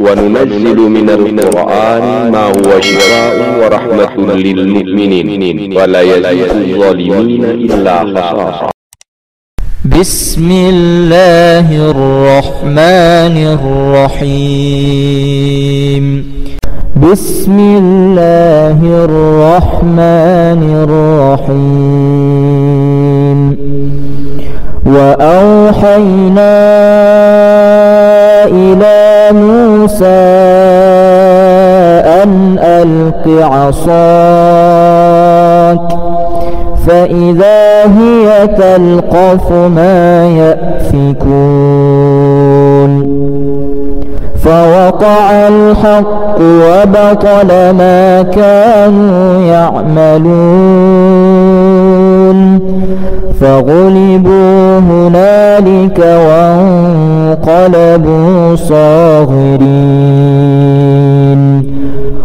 وننزل من القرآن ما هو شفاء ورحمة للمؤمنين ولا يزيد الظالمين إلا خسارا. بسم الله الرحمن الرحيم. بسم الله الرحمن الرحيم. وأوحينا إلى موسى أن ألق عصاك فإذا هي تلقف ما يأفكون فوقع الحق وبطل ما كانوا يعملون فغلبوا هنالك وانقلبوا صاغرين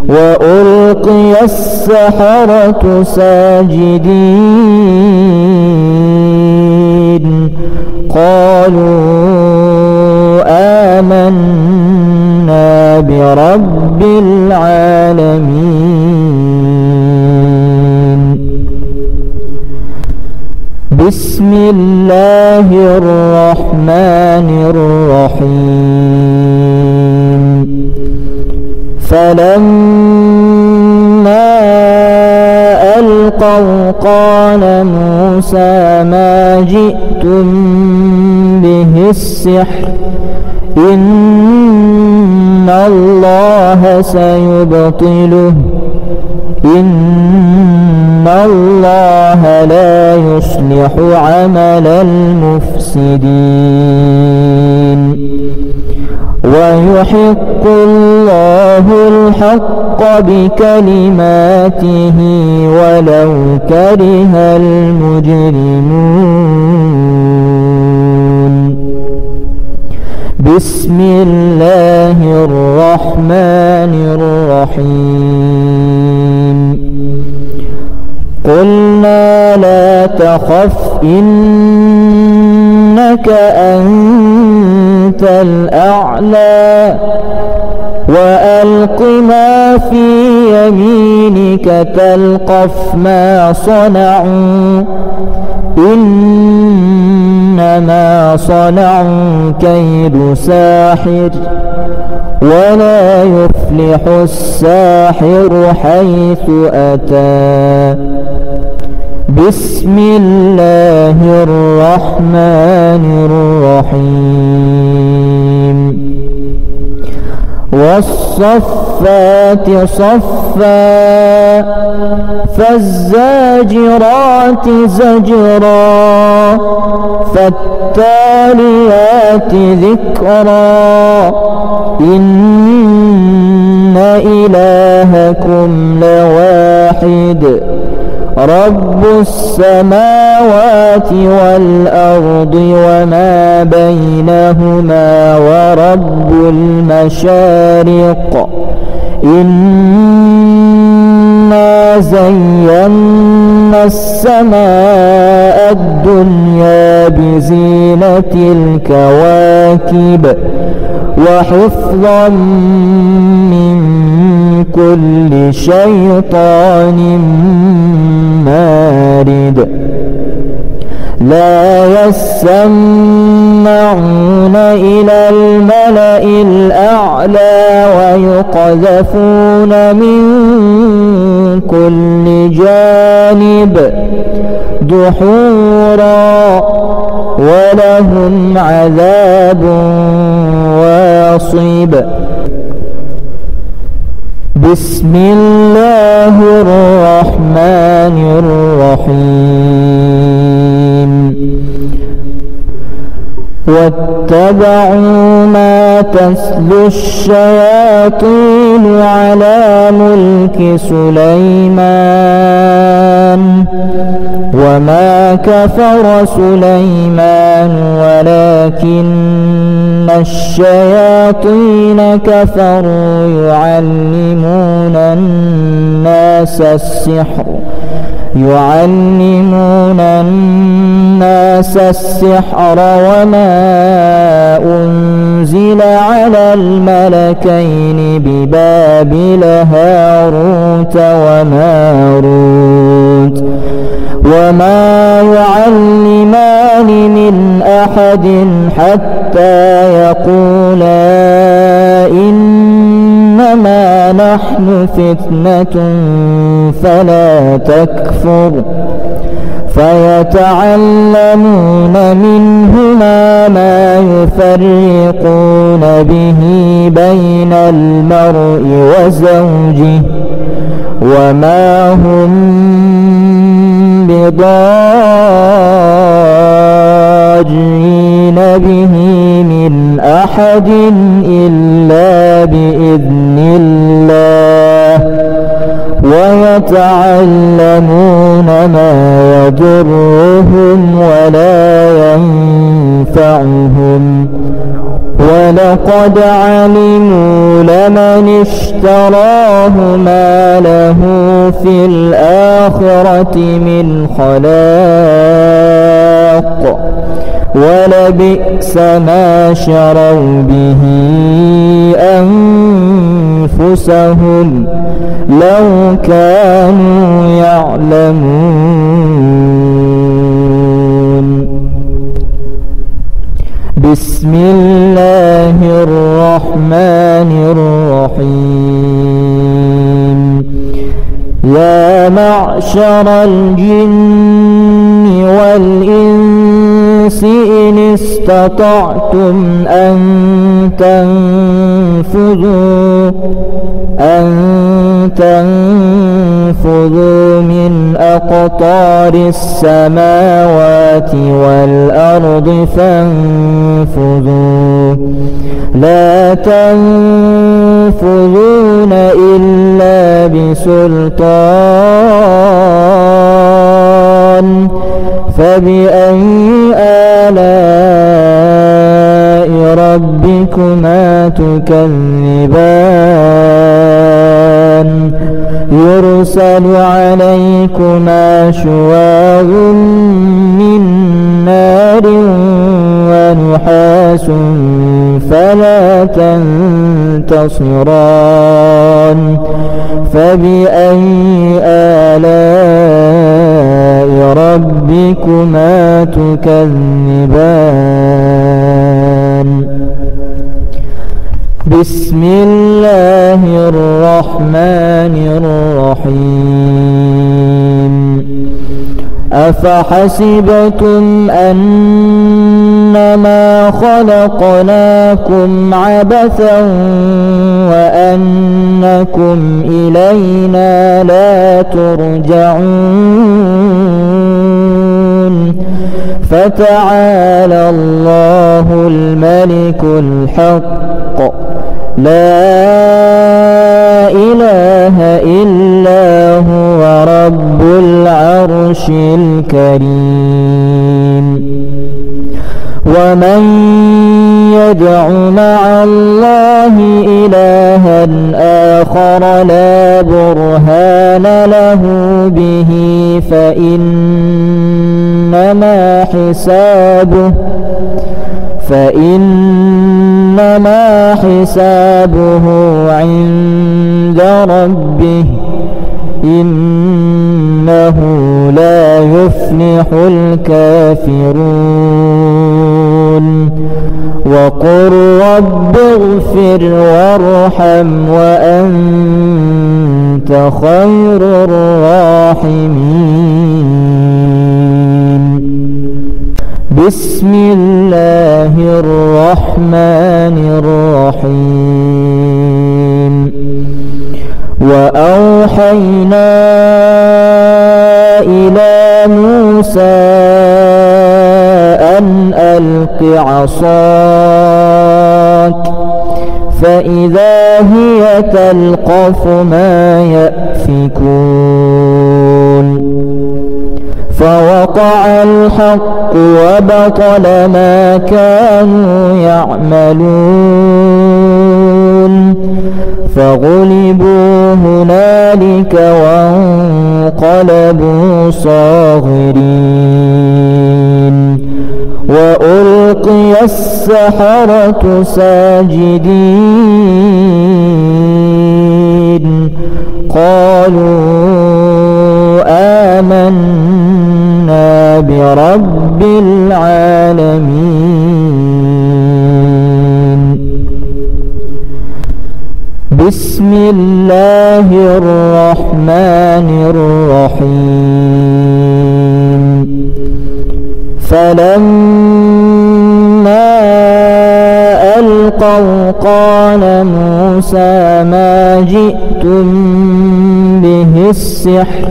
وألقي السحرة ساجدين قالوا آمنا برب العالمين. بسم الله الرحمن الرحيم. فلما ألقوا قال موسى ما جئتم به السحر إن الله سيبطله إن الله لا يصلح عمل المفسدين ويحق الله الحق بكلماته ولو كره المجرمون. بسم الله الرحمن الرحيم. قلنا لا تخف إنك أنت الأعلى وألق ما في يمينك تلقف ما صنعوا إنما صنعوا كيد ساحر ولا يفلح الساحر حيث أتى. بسم الله الرحمن الرحيم. والصفات صفا فالزاجرات زجرا فالتاليات ذكرا إن إلهكم لواحد رب السماوات والأرض وما بينهما ورب المشارق إنا زينا السماء الدنيا بزينة الكواكب وحفظا من كل شيطان مارد لا يسمعون إلى الملأ الأعلى ويقذفون من كل جانب دحورا ولهم عذاب واصب. بسم الله الرحمن الرحيم. واتبعوا ما تتلو الشياطين على ملك سليمان وما كفر سليمان ولكن الشياطين كفروا يعلمون الناس السحر وما أنزل على الملكين ببابل هاروت وماروت وما يعلمان من أحد حتى يقولا إنما نحن فتنة فلا تكفر فيتعلمون منهما ما يفرقون به بين المرء وزوجه وما هم بضارين به من أحد إلا بإذن الله ويتعلمون ما يضرهم ولا ينفعهم ولقد علموا لمن اشتراه ما له في الآخرة من خلاق ولبئس ما شروا به أنفسهم لو كانوا يعلمون. بسم الله الرحمن الرحيم. يا معشر الجن والإنس إن استطعتم أن تنفذوا من أقطار السماوات والأرض فانفذوا لا تنفذون إلا بسلطان فبأي آلاء ربكما تكذبان يرسل عليكما شواظ من نار ونحاس فلا تنتصران فبأي آلاء ربكما تكذبان. بسم الله الرحمن الرحيم. أفحسبتم أنما خلقناكم عبثا وأنكم إلينا لا ترجعون فتعالى الله الملك الحق لا إله إلا هو رب العرش الكريم. ومن يدع مع الله إلها آخر لا برهان له به فإنما حسابه عند ربه إنه لا يفلح الكافرون. وقل رب اغفر وارحم وأنت خير الراحمين. بسم الله الرحمن الرحيم. وأوحينا إلى موسى أن ألق عصاك فإذا هي تلقف ما يأفكون فوقع الحق وبطل ما كانوا يعملون فغلبوا هنالك وانقلبوا صاغرين وألقي السحرة ساجدين قالوا آمنا برب العالمين. بسم الله الرحمن الرحيم. فلما ألقوا قال موسى ما جئتم به السحر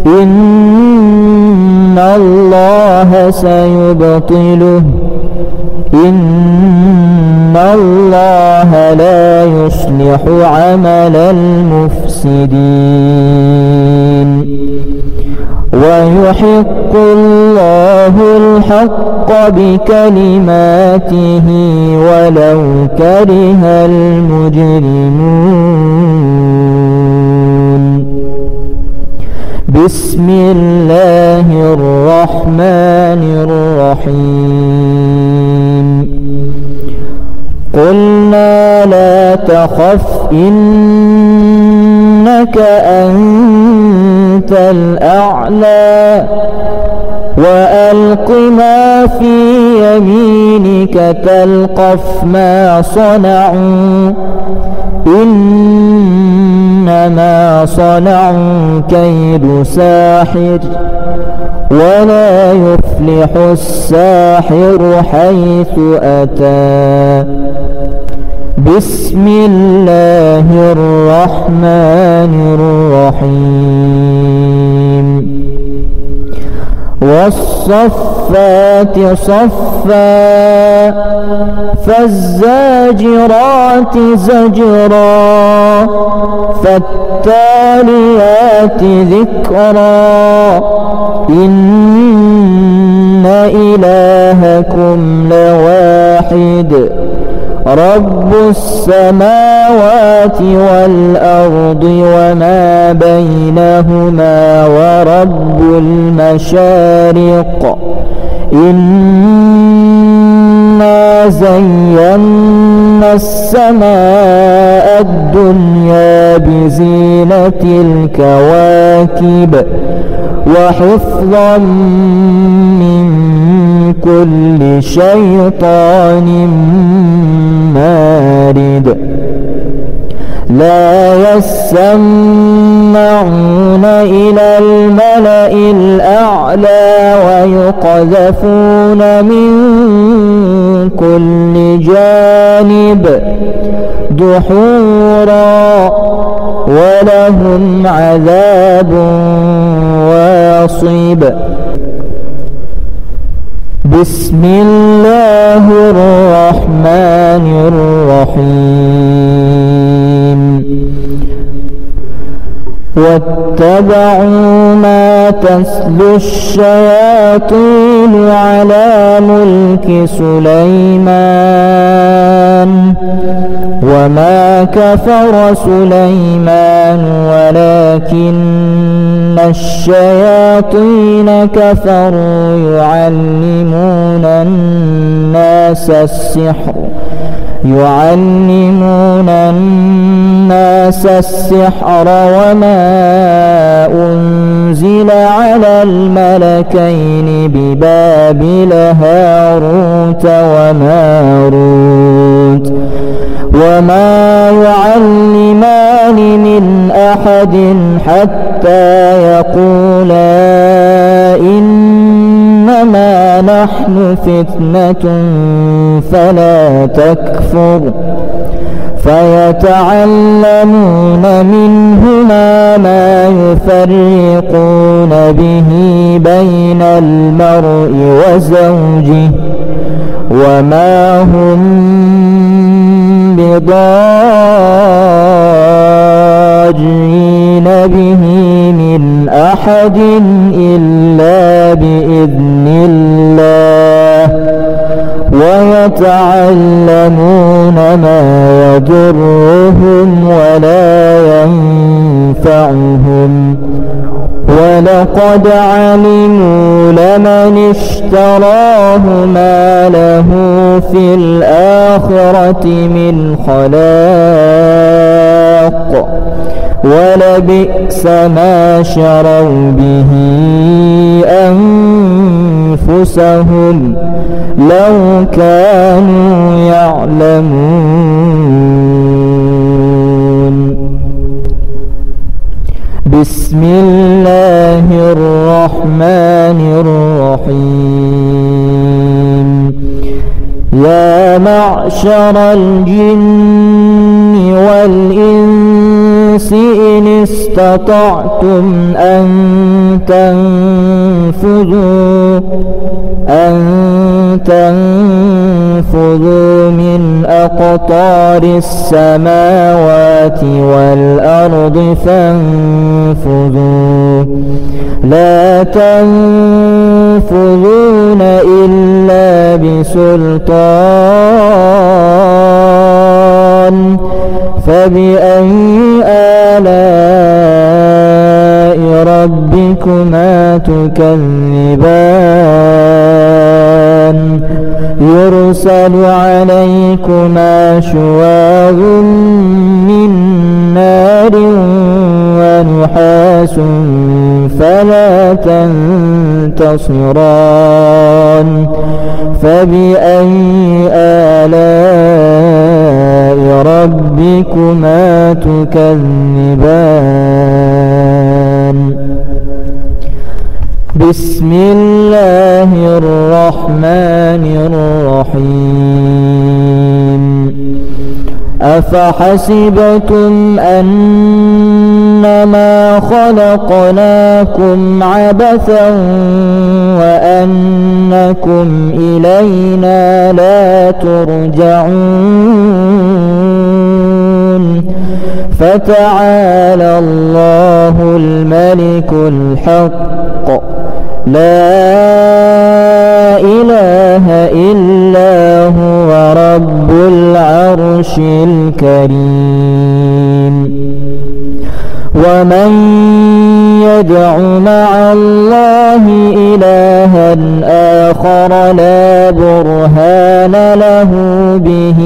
إن الله سيبطله إن الله لا يصلح عمل المفسدين ويحق الله الحق بكلماته ولو كره المجرمون. بسم الله الرحمن الرحيم. قلنا لا تخف إنك أنت الأعلى وألق ما في يمينك تلقف ما صنعوا إنما صنعوا كيد ساحر ولا يفلح الساحر حيث أتى. بسم الله الرحمن الرحيم. والصفات صفا فالزاجرات زجرا فالتاليات ذكرا إن إلهكم لواحد رب السماوات والأرض وما بينهما ورب المشارق إنا زينا السماء الدنيا بزينة الكواكب وحفظا من كل شيطان مارد. لا يسمعون إلى الملأ الأعلى ويقذفون من كل جانب دحورا ولهم عذاب واصب. بسم الله الرحمن الرحيم. واتبعوا ما تتلو الشياطين على ملك سليمان وما كفر سليمان ولكن الشياطين كفروا يعلمون الناس السحر وما أنزل على الملكين ببابل هاروت وماروت وما يعلمان من أحد حتى يقولا إنما نحن فتنة فلا تكفر فيتعلمون منهما ما يفرقون به بين المرء وزوجه وما هم بضارين به من أحد إلا بإذن الله ويتعلمون ما يضرهم ولا ينفعهم ولقد علموا ولمن اشتراه ما له في الآخرة من خلاق ولبئس ما شروا به أنفسهم لو كانوا يعلمون. بسم الله الرحمن الرحيم. يا معشر الجن والإنس إن استطعتم أن تنفذوا من أقطار السماوات والأرض فانفذوا لا تنفذون إلا بسلطان. فبأي آلاء ربكما تكذبان؟ يرسل عليكما شواظ من نار ونحاس فلا تنتصران. فبأي آلاء ربكما تكذبان؟ بسم الله الرحمن الرحيم. أفحسبتم أنما خلقناكم عبثا وأنكم إلينا لا ترجعون؟ فتعالى الله الملك الحق لا إله إلا هو رب العرش الكريم. ومن يدع مع الله إلها آخر لا برهان له به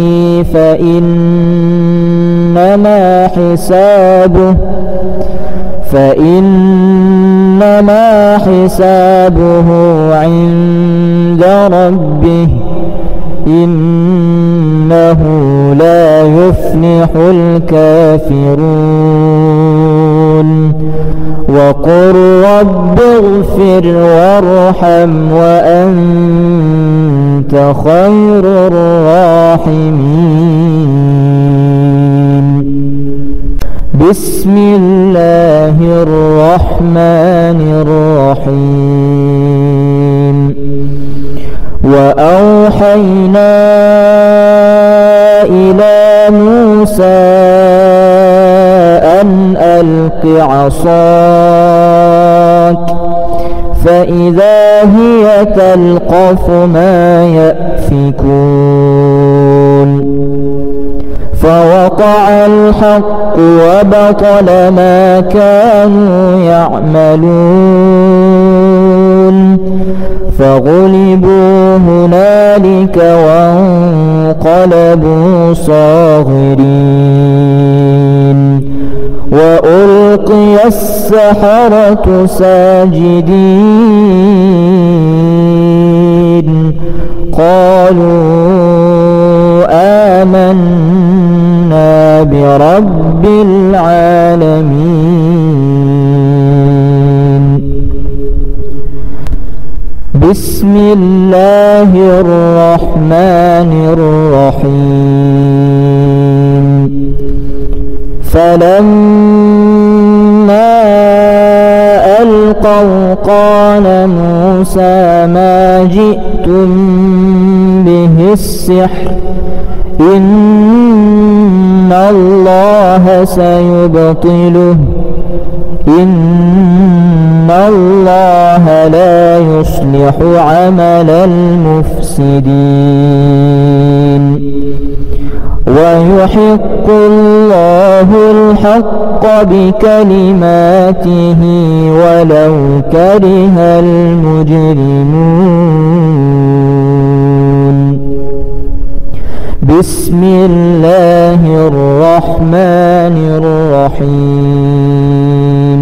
فإنما حسابه عند ربه إنه لا يفلح الكافرون. وقل رب اغفر وارحم وأنت خير الراحمين. بسم الله الرحمن الرحيم. وأوحينا إلى موسى أن ألق عصاك فإذا هي تلقف ما يأفكون. فوقع الحق وبطل ما كانوا يعملون. فغلبوا هنالك وانقلبوا صاغرين. وألقي السحرة ساجدين قالوا آمنا برب العالمين. بسم الله الرحمن الرحيم. فلما ألقوا قال موسى ما جئتم به السحر إن الله سيبطله إن الله لا يصلح عمل المفسدين ويحق الله الحق بكلماته ولو كره المجرمون. بسم الله الرحمن الرحيم.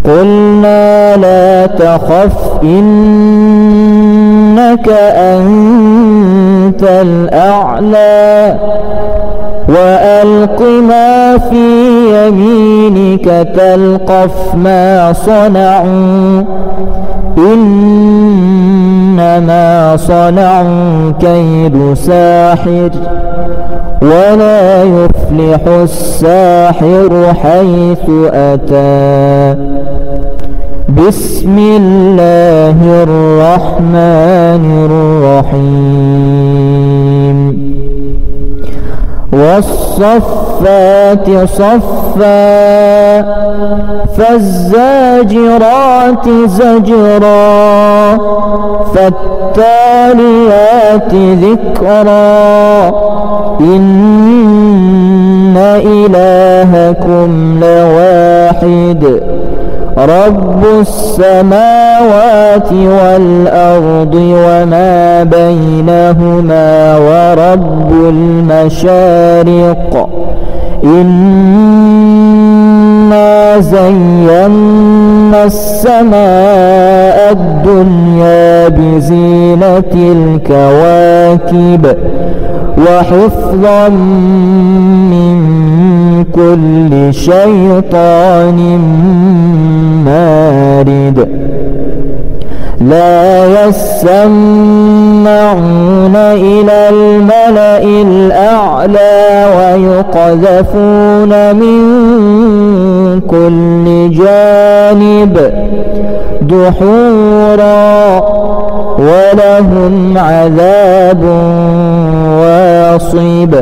قلنا لا تخف إنك أنت الأعلى وألق ما في يمينك تلقف ما صنعوا إنما صنعوا كيد ساحر ولا يفلح الساحر حيث أتى. بسم الله الرحمن الرحيم. والصفات صفا فالزاجرات زجرا فالتاليات ذكرا إن إلهكم لواحد رب السماوات والأرض وما بينهما ورب المشارق. إنا زينا السماء الدنيا بزينة الكواكب وحفظا من كل شيطان مارد. لا يسمعون إلى الملأ الأعلى ويقذفون من كل جانب دحورا ولهم عذاب واصب.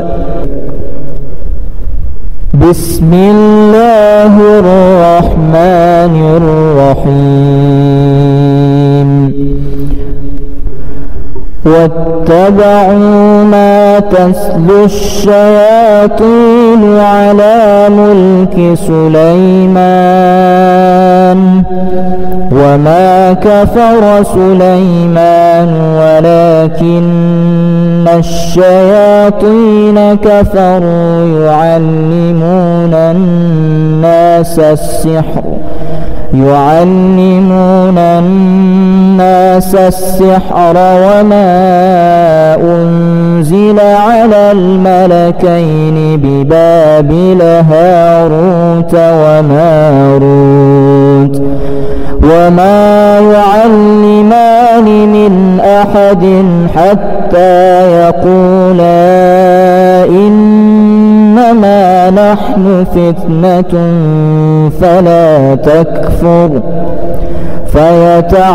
بسم الله الرحمن الرحيم. واتبعوا ما تتلو الشياطين على ملك سليمان وما كفر سليمان ولكن الشياطين كفروا يعلمون الناس السحر وما أنزل على الملكين ببابل هاروت وماروت وما يعلمان من أحد حتى يقولا إنما نحن فتنة فلا تكفر.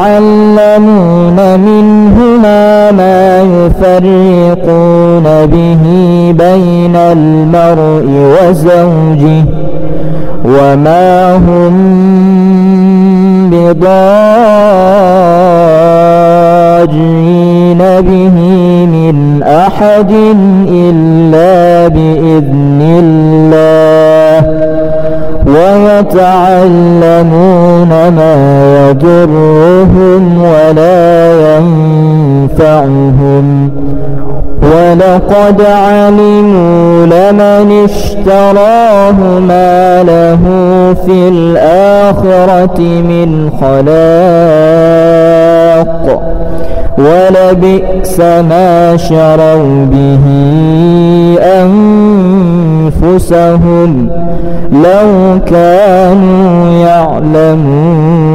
فيتعلمون منهما ما يفرقون به بين المرء وزوجه وما هم بضارين به من أحد إلا بإذن الله ويتعلمون ما يضرهم ولا ينفعهم ولقد علموا لمن اشتراه ما له في الآخرة من خلاق ولبئس ما شروا به أنفسهم لو كانوا يعلمون.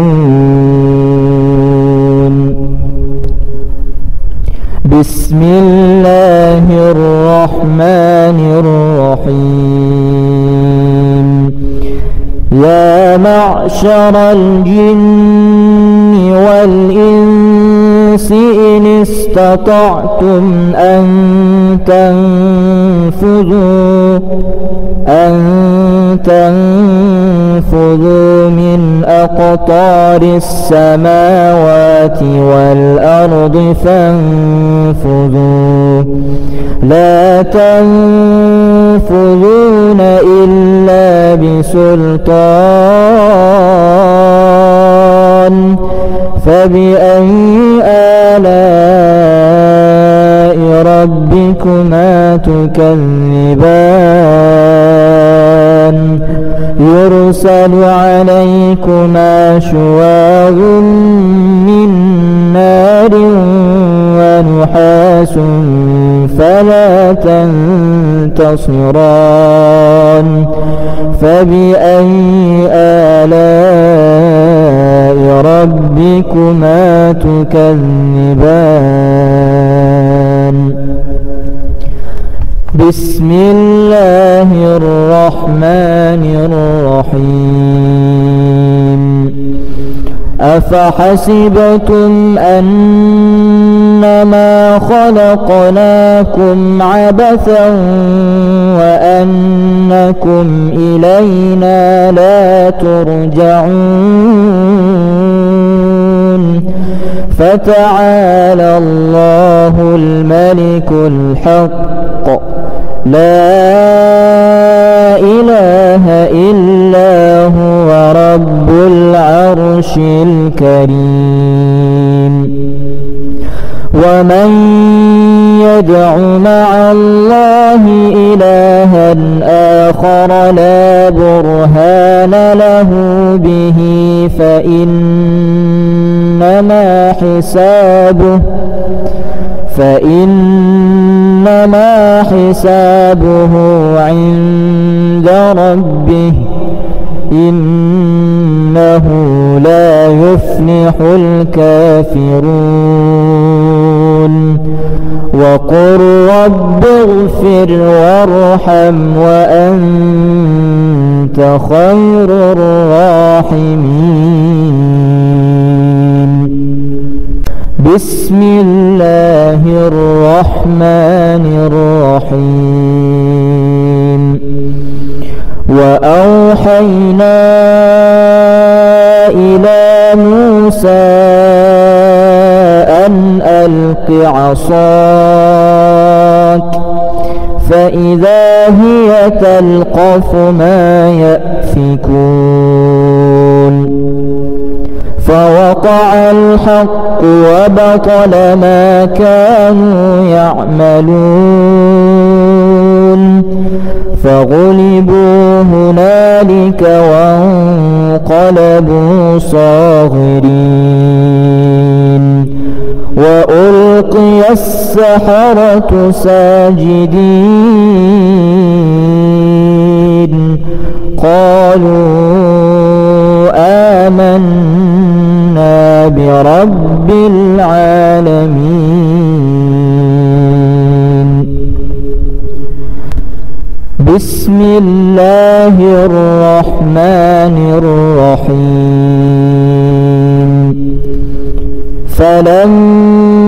بسم الله الرحمن الرحيم. يا معشر الجن والإنس إن استطعتم أن تنفذوا من أقطار السماوات والأرض فانفذوا لا تنفذون سلطان فبأي آلاء ربكما تكذبان يرسل عليكما شواظ من نار ونحاس فلا تنتصران فبأي آلاء ربكما تكذبان بسم الله الرحمن الرحيم أفحسبتم أنما خلقناكم عبثا وأنكم إلينا لا ترجعون فتعالى الله الملك الحق لا إله إلا هو رب العرش الكريم ومن يدع مع الله إلها آخر لا برهان له به فإنما حسابه عند ربه إنه لا يفلح الكافرون وقل رب اغفر وارحم وأنت خير الراحمين بسم الله الرحمن الرحيم وأوحينا إلى موسى أن ألق عصاك فإذا هي تلقف ما يأفكون فوقع الحق وبطل ما كانوا يعملون فغلبوا هنالك وانقلبوا صاغرين وألقي السحرة ساجدين قالوا آمنا برب العالمين بسم الله الرحمن الرحيم فلما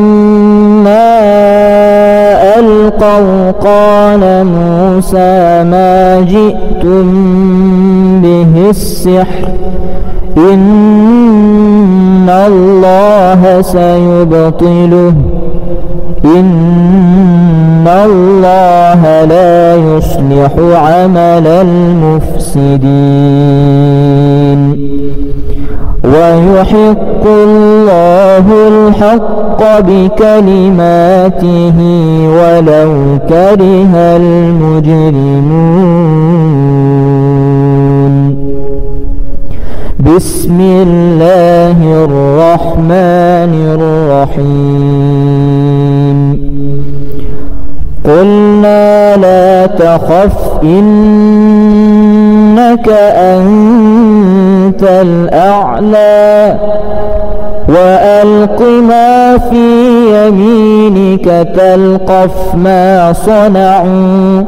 ألقوا قال موسى ما جئتم به السحر إن الله سيبطله إن الله لا يصلح عمل المفسدين ويحق الله الحق بكلماته ولو كره المجرمون بسم الله الرحمن الرحيم قلنا لا تخف إنك أنت الأعلى وألق ما في يمينك تلقف ما صنعوا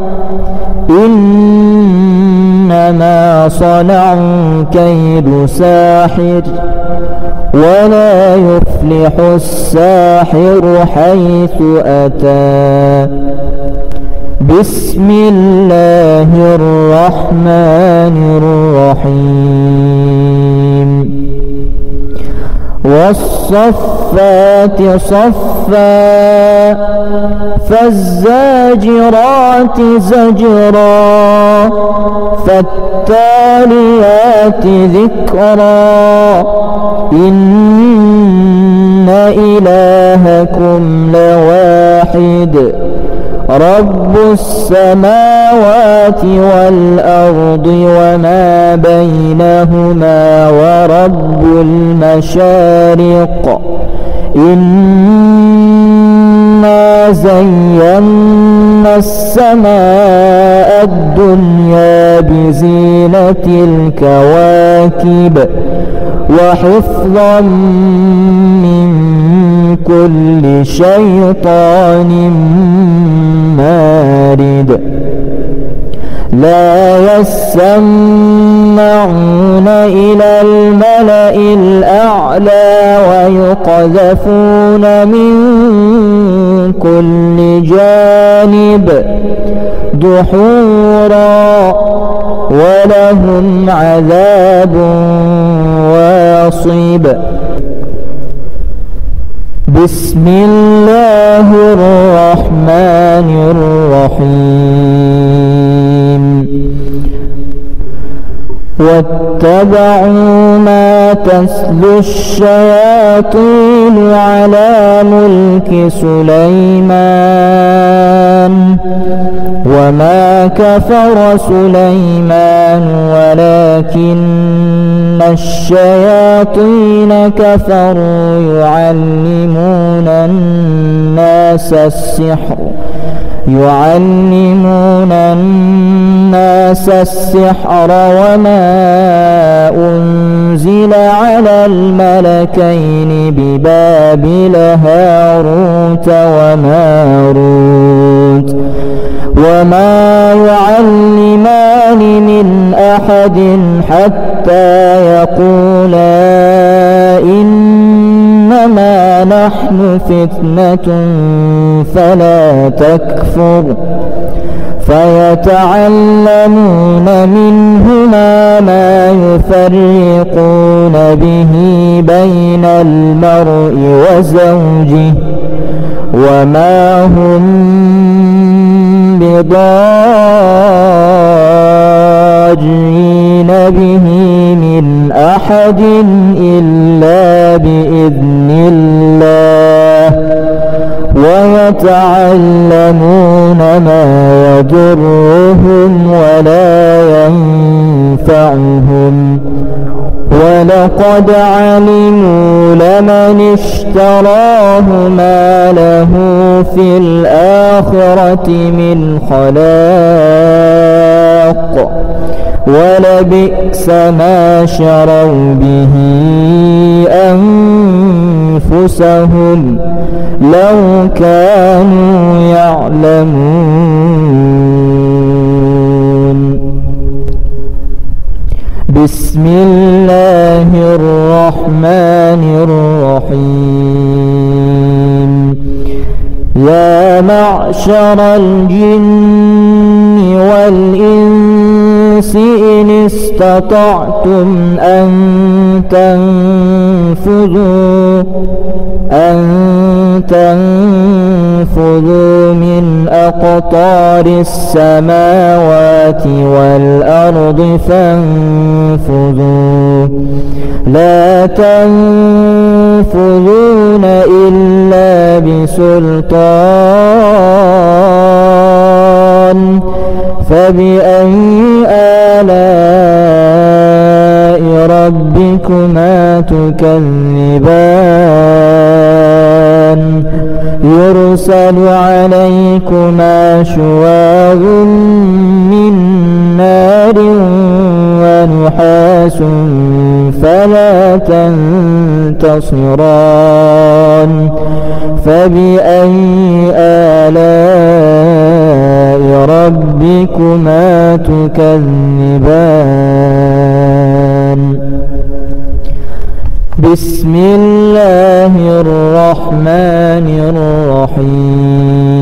إنما صنعوا كيد ساحر ولا يفلح الساحر حيث أتى بسم الله الرحمن الرحيم والصفات صفا، فالزاجرات زجرا، فالتاليات ذكرا إن إلهكم لواحد رب السماوات والأرض وما بينهما ورب المشارق إنا زينا السماء الدنيا بزينة الكواكب وحفظا من كل شيطان مارد لا يسمعون إلى الملأ الأعلى ويقذفون من كل جانب دحورا ولهم عذاب واصب بسم الله الرحمن الرحيم واتبعوا ما تتلو الشياطين على ملك سليمان وما كفر سليمان ولكن الشياطين كفروا يعلمون الناس السحر وما أنزل على الملكين ببابل هاروت وماروت وما يعلمان من أحد حتى يقولا إنما نحن فتنة فلا تكفر فيتعلمون منهما ما يفرقون به بين المرء وزوجه وما هم بضارين به من أحد إلا بإذن الله ويتعلمون ما يضرهم ولا ينفعهم ولقد علموا لمن اشتراه ما له في الآخرة من خلاق ولبئس ما شروا به أنفسهم لو كانوا يعلمون بسم الله الرحمن الرحيم يا معشر الجن والإنس إن استطعتم أن تنفذوا من أقطار السماوات والأرض فانفذوا لا تنفذون إلا بسلطان فبأي آلاء ربكما تكذبان يرسل عليكما شواظ من نار ونحاس فلا تنتصران فبأي آلاء ربكما تكذبان بسم الله الرحمن الرحيم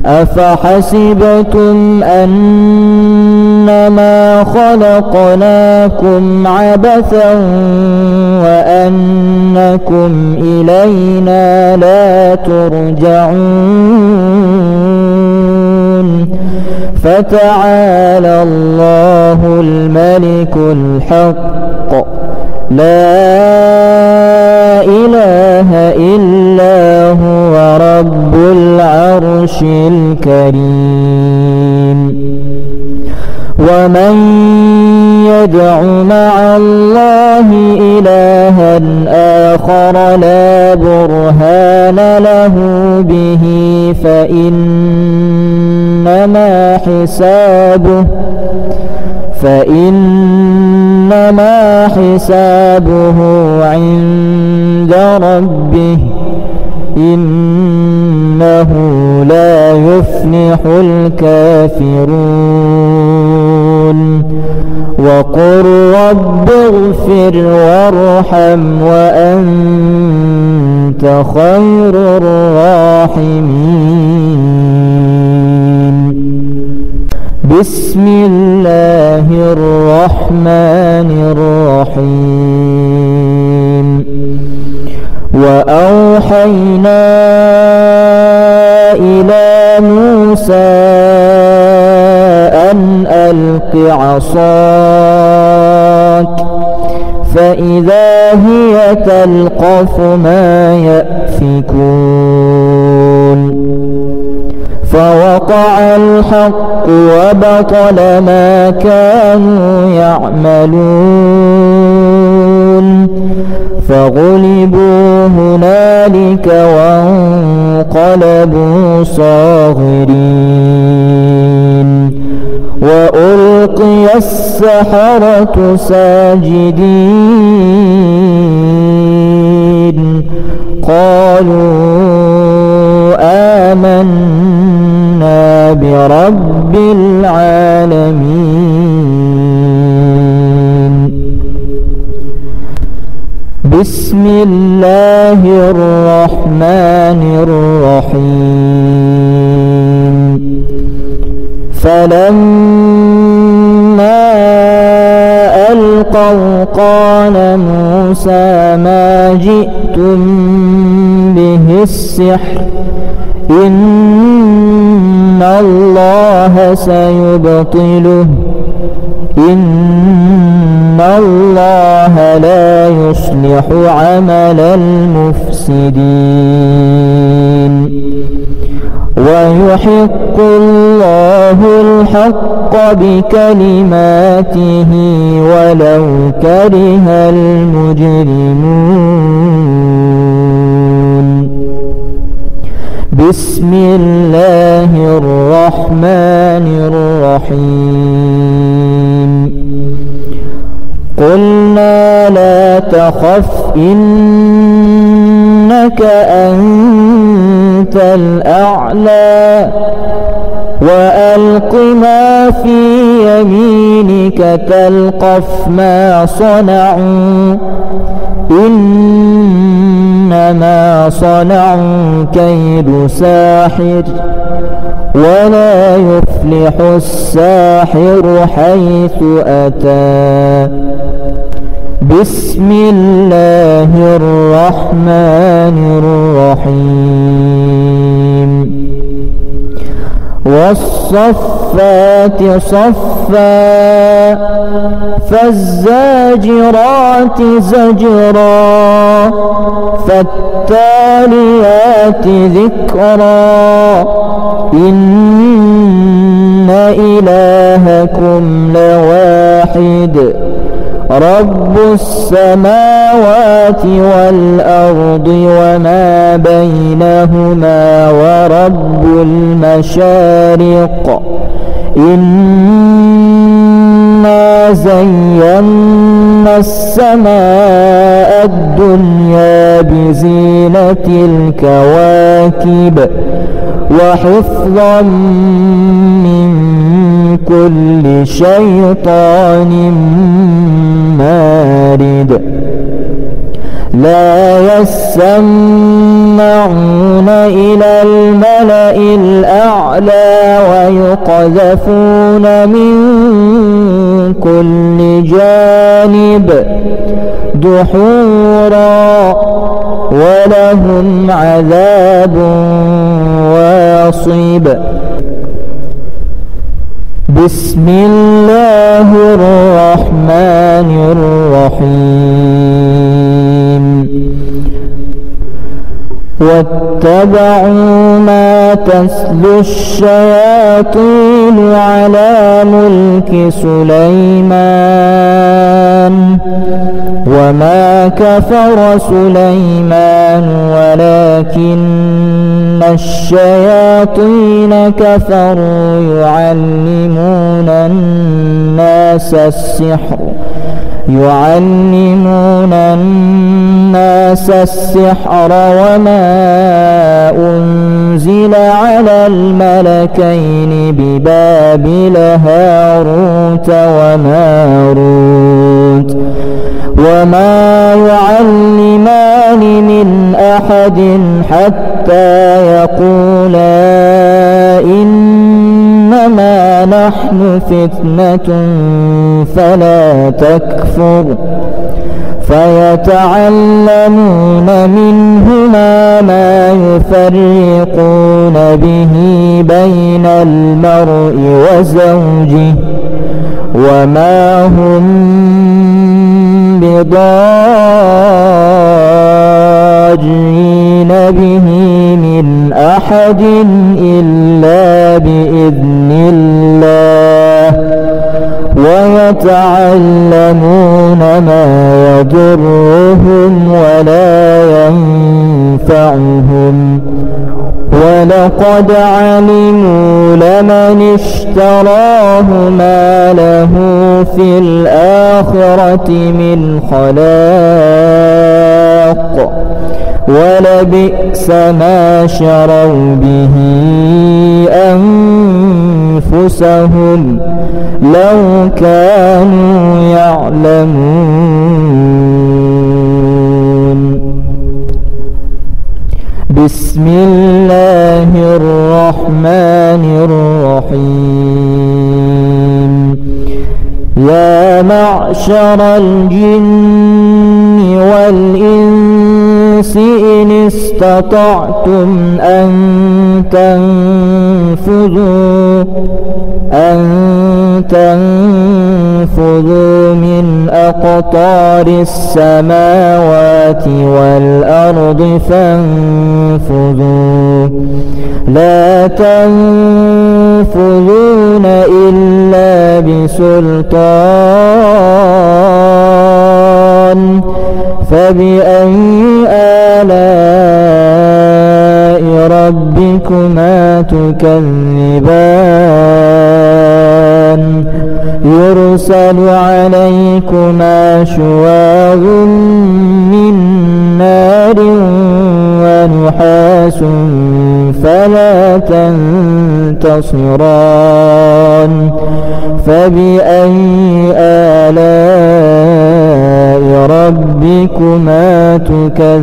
أفحسبتم أنما خلقناكم عبثا وأنكم إلينا لا ترجعون فتعالى الله الملك الحق لا إله إلا هو رب العرش الكريم. ومن يدع مع الله إلها آخر لا برهان له به فإنما حسابه عند ربه إنه لا يفلح الكافرون. وقل رب اغفر وارحم وأنت خير الراحمين. بسم الله الرحمن الرحيم. وأوحينا إلى موسى أن ألق عصاك فإذا هي تلقف ما يأفكون. فوقع الحق وبطل ما كانوا يعملون. فغلبوا هنالك وانقلبوا صاغرين. وألقي السحرة ساجدين قالوا آمنا برب العالمين. بسم الله الرحمن الرحيم. فلما ألقوا قال موسى ما جئتم به السحر إن الله سيبطله إن الله لا يصلح عمل المفسدين. ويحق الله الحق بكلماته ولو كره المجرمون. بسم الله الرحمن الرحيم. قلنا لا تخف إنك أنت الأعلى وألق ما في يمينك تلقف ما صنعوا إنما صنعوا كيد ساحر ولا يفلح الساحر حيث أتى. بسم الله الرحمن الرحيم. والصفات صفا فالزاجرات زجرا فالتاليات ذكرا إن إلهكم لواحد رب السماوات والأرض وما بينهما ورب المشارق إنا زينا السماء الدنيا بزينة الكواكب وحفظا من كل شيطان مارد لا يسمعون إلى الملأ الأعلى ويقذفون من كل جانب دحورا ولهم عذاب واصب. بسم الله الرحمن الرحيم واتبعوا ما تتلو الشياطين على ملك سليمان وما كفر سليمان ولكن الشياطين كفروا يعلمون الناس السحر وما أنزل على الملكين ببابل هاروت وماروت وما يعلمان من أحد حتى يقولا إنما نحن فتنة فلا تكفر فيتعلمون منهما ما يفرقون به بين المرء وزوجه وما هم بضارين به من أحد إلا بإذن الله ويتعلمون ما يضرهم ولا ينفعهم ولقد علموا لمن اشتراه ما له في الآخرة من خلاق ولبئس ما شروا به أنفسهم لو كانوا يعلمون. بسم الله الرحمن الرحيم يا معشر الجن والإنس إن استطعتم أن تنفذوا من أقطار السماوات والأرض فانفذوا لا تنفذون إلا بسلطان فبأي آلاء ربكما تكذبان يرسل عليكما شواظ من نار ونحاس فلا تنتصران فبأي آلاء ربكما تكذبان.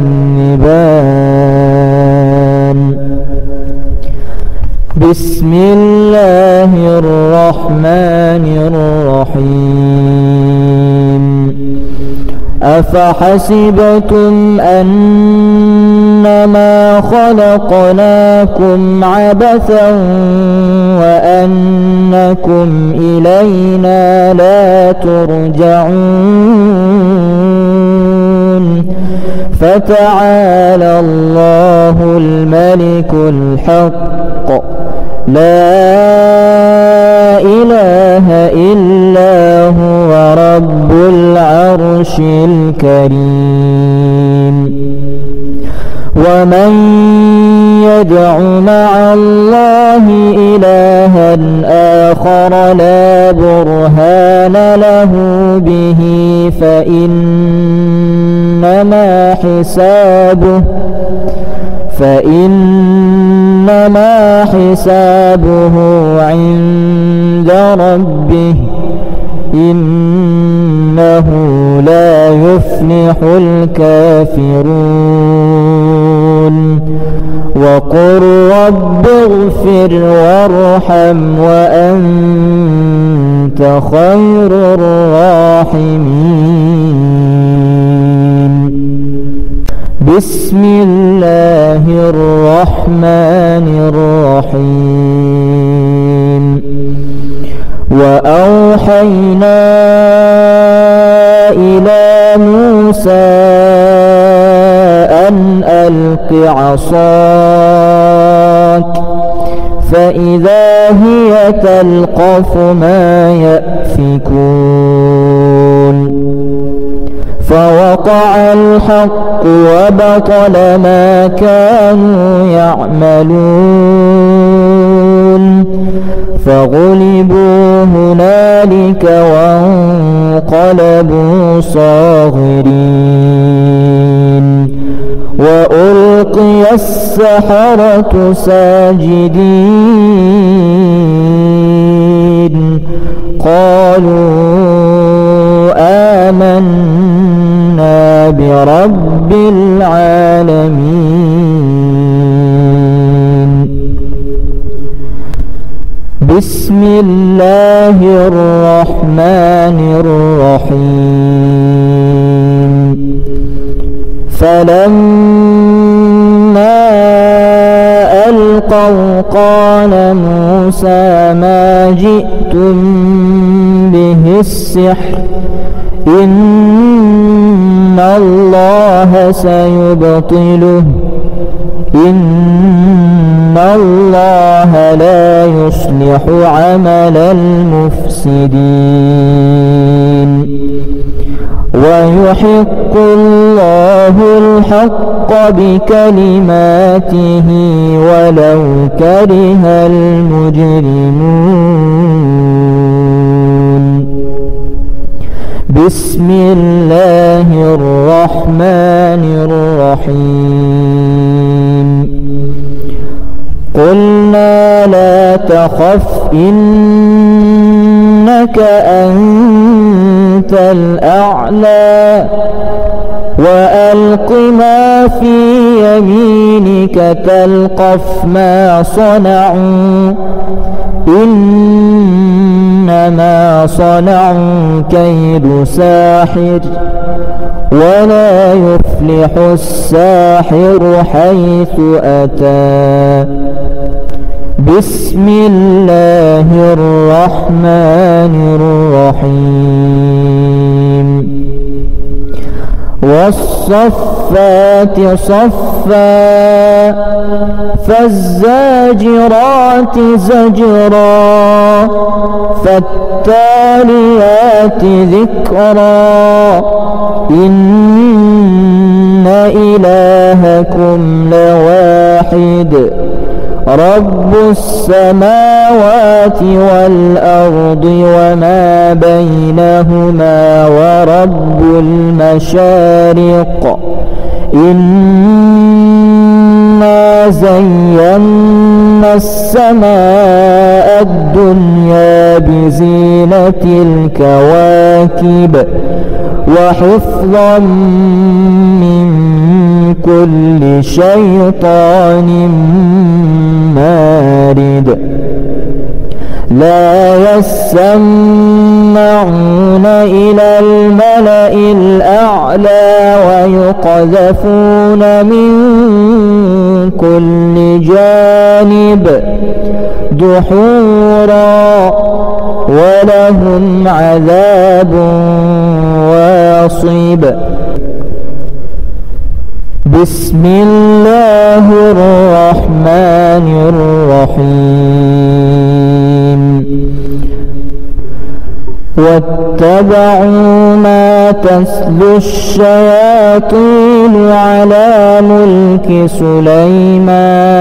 بسم الله الرحمن الرحيم أفحسبتم أنما خلقناكم عبثا وأنكم إلينا لا ترجعون فتعالى الله الملك الحق لا إله إلا هو رب العرش الكريم. ومن يدع مع الله إلها آخر لا برهان له به فإنما حسابه عند ربه إنه لا يفلح الكافرون. وقل رب اغفر وارحم وأنت خير الراحمين. بسم الله الرحمن الرحيم وأوحينا إلى موسى أن ألق عصاك فإذا هي تلقف ما يأفكون فوقع الحق وبطل ما كانوا يعملون فغلبوا هنالك وانقلبوا صاغرين وألقي السحرة ساجدين قالوا آمنا برب العالمين. بسم الله الرحمن الرحيم. فلما ألقوا قال موسى ما جئتم به السحر إن الله سيبطله إن الله لا يصلح عمل المفسدين ويحق الله الحق بكلماته ولو كره المجرمون. بسم الله الرحمن الرحيم. قلنا لا تخف إنك أنت الأعلى وألق ما في يمينك تلقف ما صنعوا إنما صنعوا كيد ساحر ولا يفلح الساحر حيث أتى. بسم الله الرحمن الرحيم. والصفات صفا فالزاجرات زجرا فالتاليات ذكرا إن إلهكم لواحد رب السماوات والأرض وما بينهما ورب المشارق إنا زينا السماء الدنيا بزينة الكواكب وحفظا من كل شيطان مارد لا يسمعون إلى الملأ الأعلى ويقذفون من كل جانب دحورا ولهم عذاب واصب. بسم الله الرحمن الرحيم. واتبعوا ما تتلو الشياطين على ملك سليمان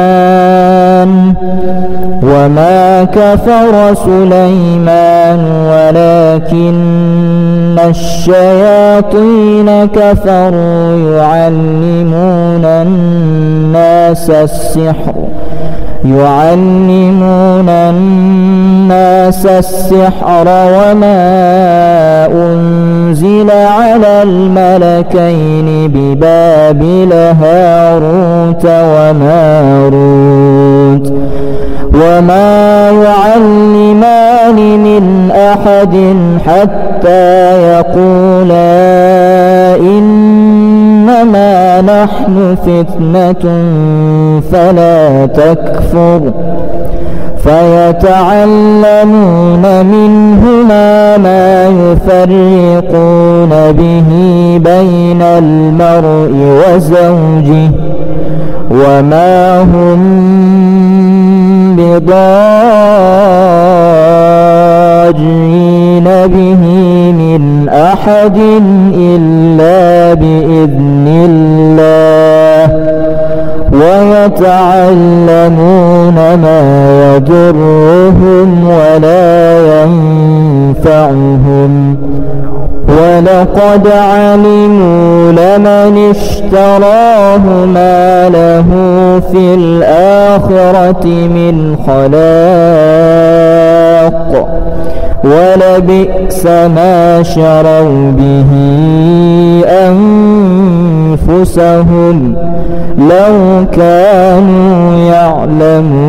وما كفر سليمان ولكن الشياطين كفروا يعلمون الناس السحر وما أنزل على الملكين ببابل هاروت وماروت وما يعلمان من أحد حتى يقولا إنما نحن فتنة فلا تكفر فيتعلمون منهما ما يفرقون به بين المرء وزوجه وما هم بضارين به من أحد إلا بإذن الله ويتعلمون ما يضرهم ولا ينفعهم ولقد علموا لمن اشتراه ما له في الآخرة من خلاق ولبئس ما شروا به أنفسهم لو كانوا يعلمون.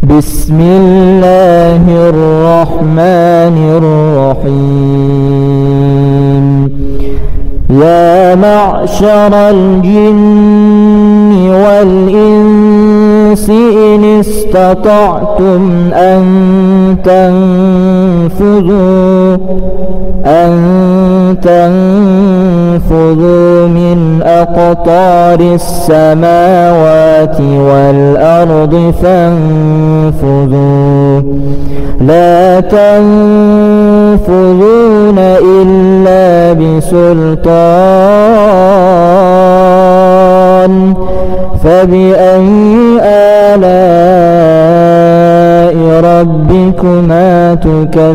بسم الله الرحمن الرحيم. يا معشر الجن والإنس إن استطعتم أن تنفذوا من أقطار السماوات والأرض فانفذوا لا تنفذون إلا بسلطان فبأي آلاء ربكما تكذبان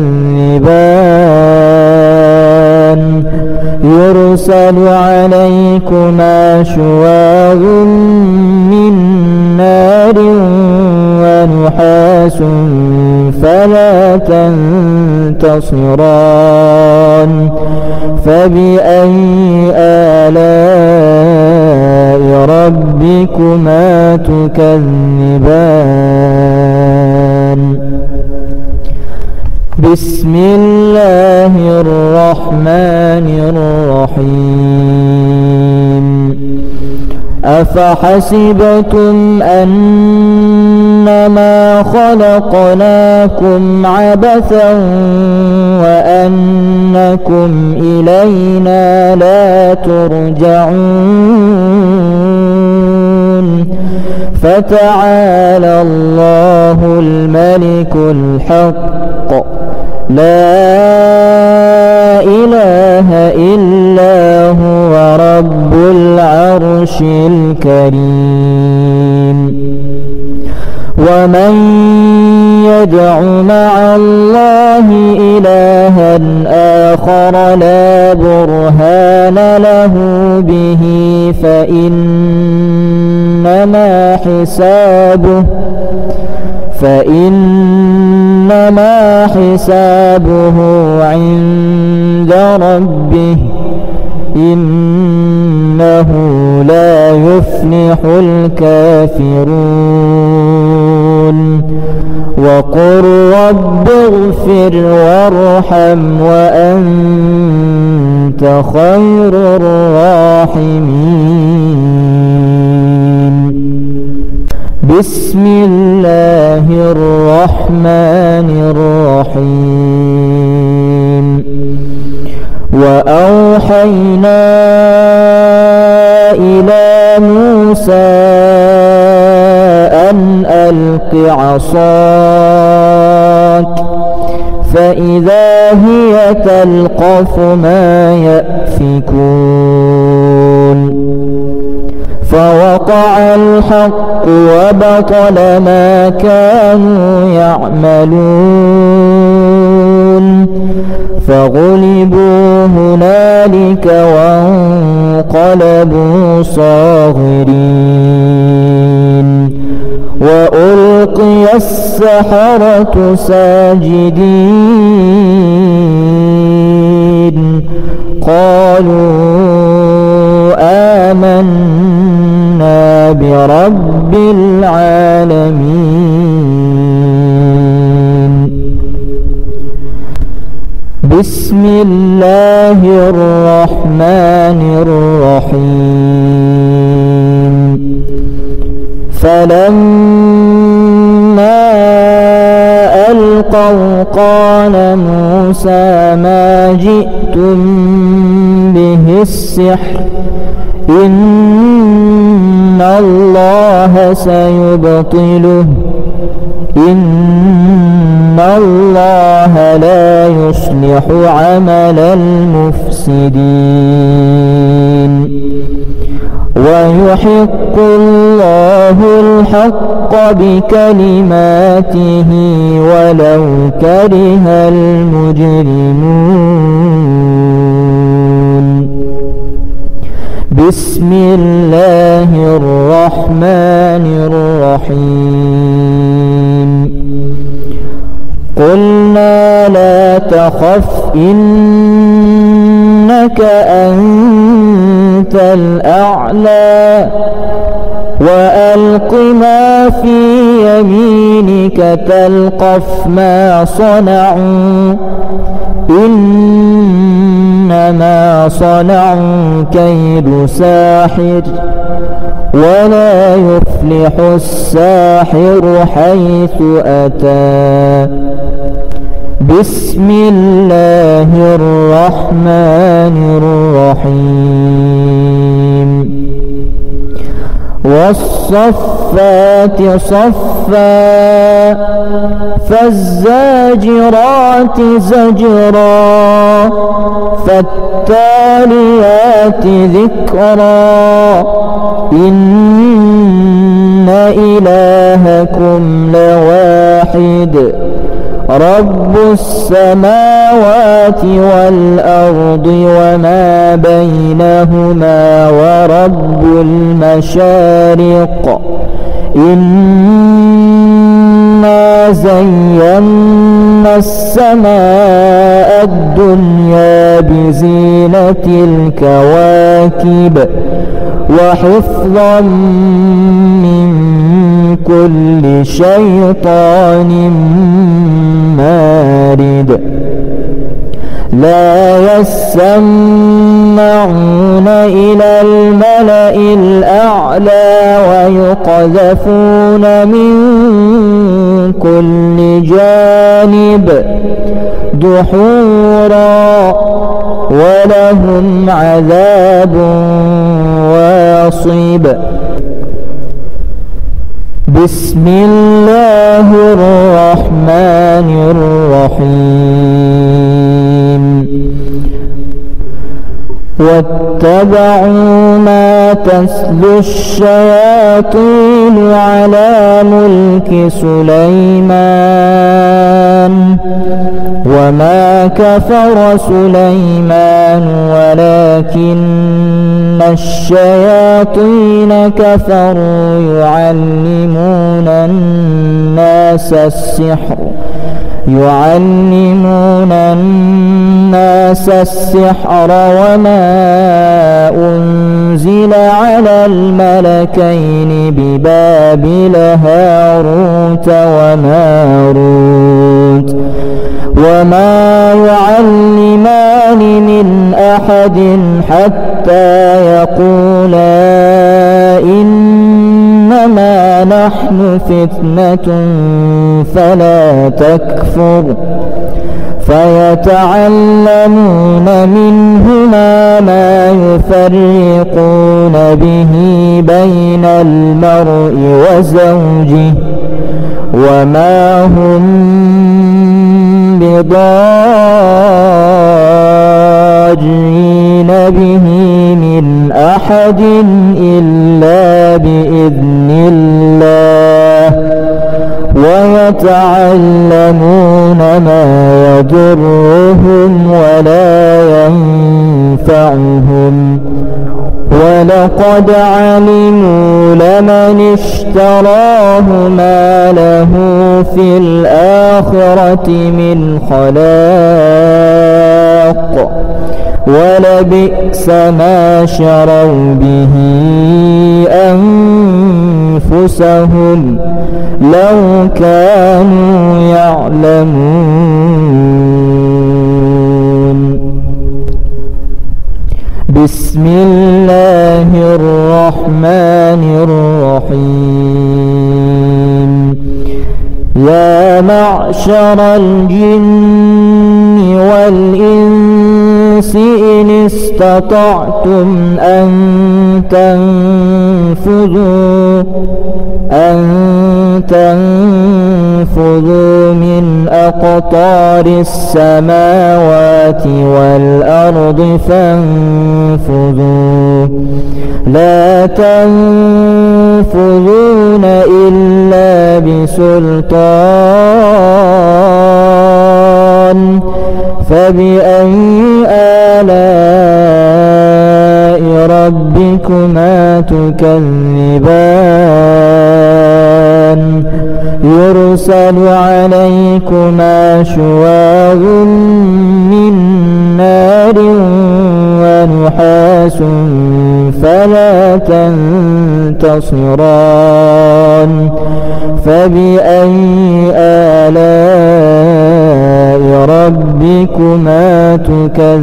يرسل عليكما شواظ من نار ونحاس فلا تنتصران فبأي آلاء ربكما تكذبان. بسم الله الرحمن الرحيم. أفحسبتم أنما خلقناكم عبثا وأنكم إلينا لا ترجعون فتعالى الله الملك الحق لا إله إلا هو رب العرش الكريم. ومن يدع مع الله إلها آخر لا برهان له به فإنما حسابه عند ربه إنه لا يفلح الكافرون. وقل رب اغفر وارحم وأنت خير الراحمين. بسم الله الرحمن الرحيم. وأوحينا إلى موسى أن ألق عصاك فإذا هي تلقف ما يأفكون فوقع الحق وبطل ما كانوا يعملون فغلبوا هنالك وانقلبوا صاغرين وألقي السحرة ساجدين قالوا آمنا برب العالمين. بسم الله الرحمن الرحيم. ألقوا قال موسى ما جئتم به السحر إن الله سيبطله إن الله لا يصلح عمل المفسدين ويحق الله الحق بكلماته ولو كره المجرمون. بسم الله الرحمن الرحيم. قلنا لا تخف إنك أنت الأعلى وألق ما في يمينك تلقف ما صنعوا إنما صنعوا كيد ساحر ولا يفلح الساحر حيث أتى. بسم الله الرحمن الرحيم. والصفات صفا فالزاجرات زجرا فالتاليات ذكرا إن إلهكم لواحد رب السماوات والأرض وما بينهما ورب المشارق إنا زينا السماء الدنيا بزينة الكواكب وحفظا من كل شيطان مارد. لا يسمعون إلى الملأ الأعلى ويقذفون من كل جانب دحورا ولهم عذاب واصب. بسم الله الرحمن الرحيم. واتبعوا ما تتلو الشياطين على ملك سليمان وما كفر سليمان ولكن الشياطين كفروا يعلمون الناس السحر وما أنزل على الملكين ببابل هاروت وماروت وما يعلمان من أحد حتى يقولا إنما نحن فتنة فلا تكفر فيتعلمون منهما ما يفرقون به بين المرء وزوجه وما هم بضارين به من أحد إلا بإذن الله ويتعلمون ما يضرهم ولا ينفعهم ولقد علموا لمن اشتراه ما له في الآخرة من خلاق ولبئس ما شروا به أنفسهم لو كانوا يعلمون. بسم الله الرحمن الرحيم. يا معشر الجن والإنس إن استطعتم أن تنفذوا من أقطار السماوات والأرض فانفذوا لا تنفذون إلا بسلطان فبأي آلاء ربكما تكذبان يرسل عليكما شواظ من نار ونحاس فلا تنتصران فبأي آلاء ربكما تكذبان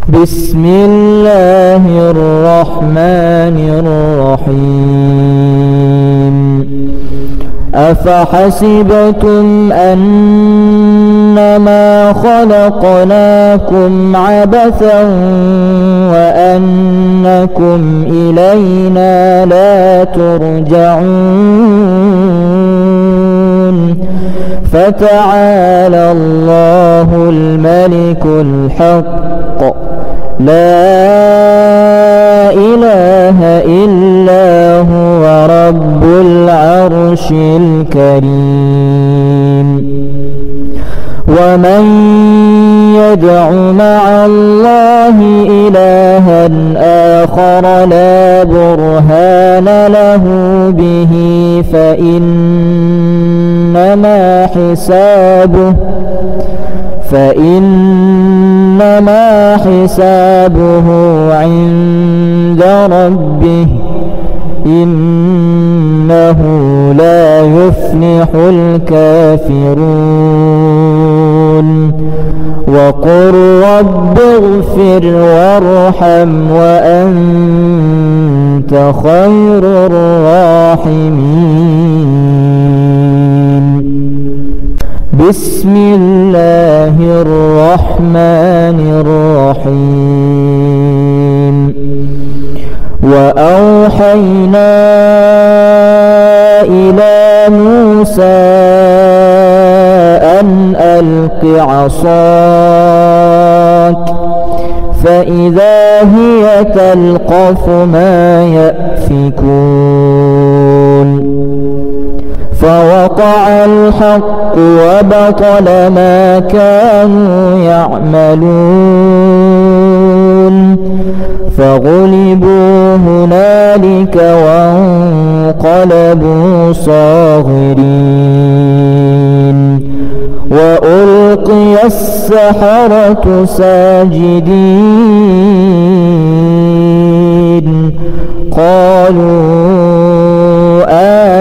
بسم الله الرحمن الرحيم أفحسبتم أنما خلقناكم عبثا وأنكم إلينا لا ترجعون فتعالى الله الملك الحق لا إله إلا هو رب العرش الكريم ومن يدع مع الله إلها آخر لا برهان له به فإنما حسابه عند ربه إنه لا يفلح الكافرون وقل رب اغفر وارحم وأنت خير الراحمين بسم الله الرحمن الرحيم وأوحينا إلى موسى أن ألق عصاك فإذا هي تلقف ما يأفكون فوقع الحق وبطل ما كانوا يعملون فغلبوا هنالك وانقلبوا صاغرين وألقي السحرة ساجدين قالوا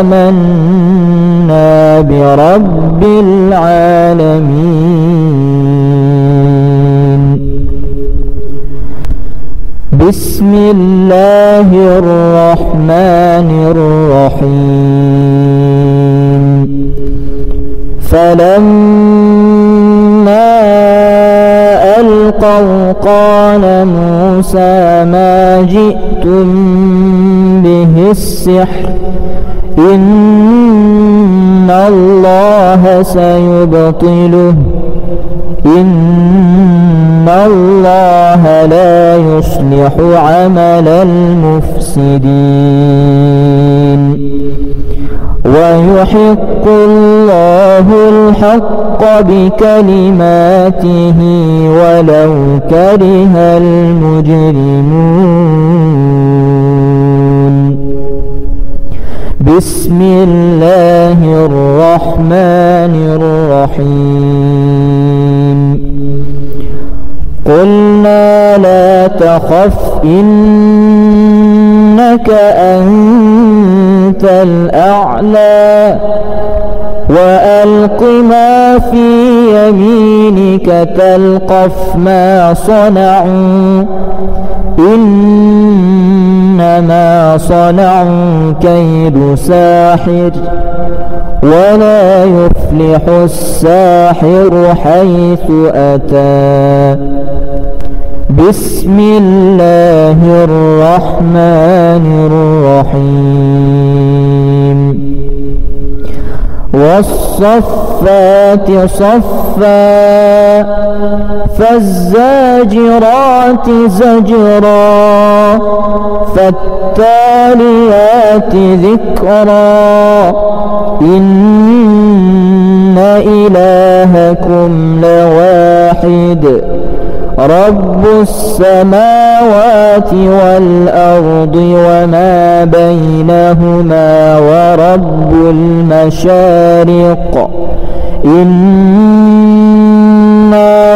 آمنا برب العالمين بسم الله الرحمن الرحيم فلما ألقوا قال موسى ما جئتم به السحر إن الله سيبطله إن الله لا يصلح عمل المفسدين ويحق الله الحق بكلماته ولو كره المجرمون بسم الله الرحمن الرحيم قلنا لا تخف إنك أنت الأعلى وألق ما في يمينك تلقف ما صنعوا إنما صنعوا كيد ساحر ولا يفلح الساحر حيث أتى. بسم الله الرحمن الرحيم. والصفات صفا فالزاجرات زجرا فالتاليات ذكرا إن إلهكم لواحد رب السماوات والأرض وما بينهما ورب المشارق إنا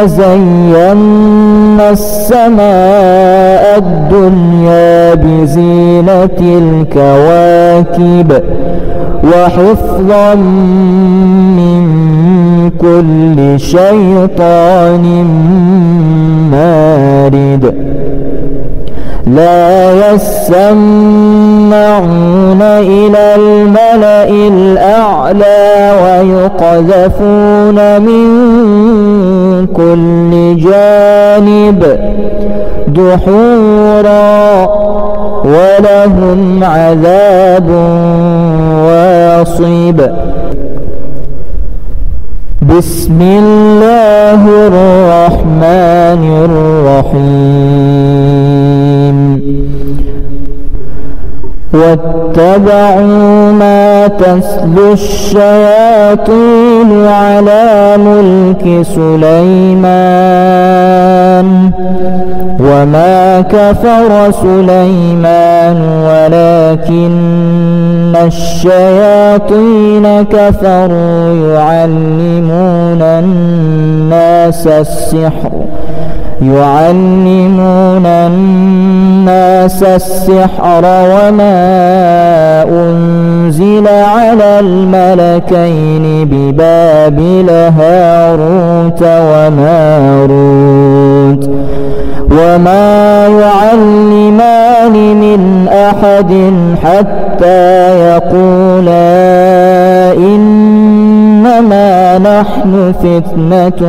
زينا السماء الدنيا بزينة الكواكب وحفظا من كل شيطان مارد. لا يسمعون إلى الملأ الأعلى ويقذفون من كل جانب دحورا ولهم عذاب واصب. بسم الله الرحمن الرحيم. واتبعوا ما تتلو الشياطين على ملك سليمان وما كفر سليمان ولكن الشياطين كفروا يعلمون الناس السحر وما أنزل على الملكين ببابل هاروت وماروت وما يعلمان من أحد حتى يقولا إنما نحن فتنة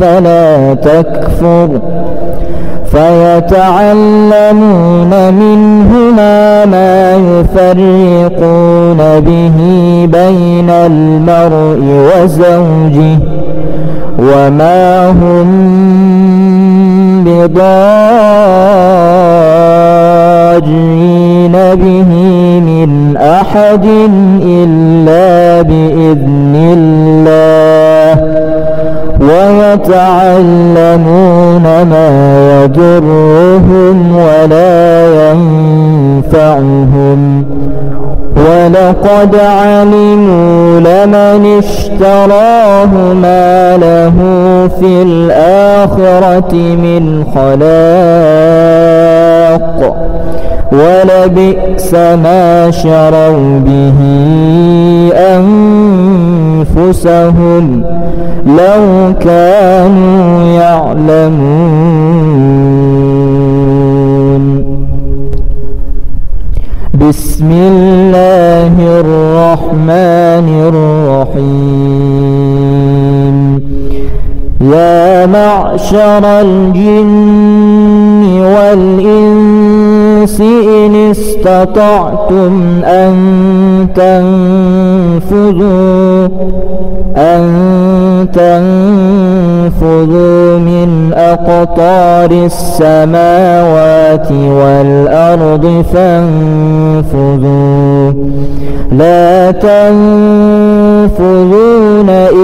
فلا تكفر فيتعلمون منهما ما يفرقون به بين المرء وزوجه وما هم بضارين به من أحد إلا بإذن الله ويتعلمون ما يضرهم ولا ينفعهم ولقد علموا لمن اشتراه ما له في الآخرة من خلاق ولبئس ما شروا به أنفسهم لو كانوا يعلمون. بسم الله الرحمن الرحيم. يا معشر الجن والإنس إن استطعتم أن تنفذوا من أقطار السماوات والأرض فانفذوا لا تنفذون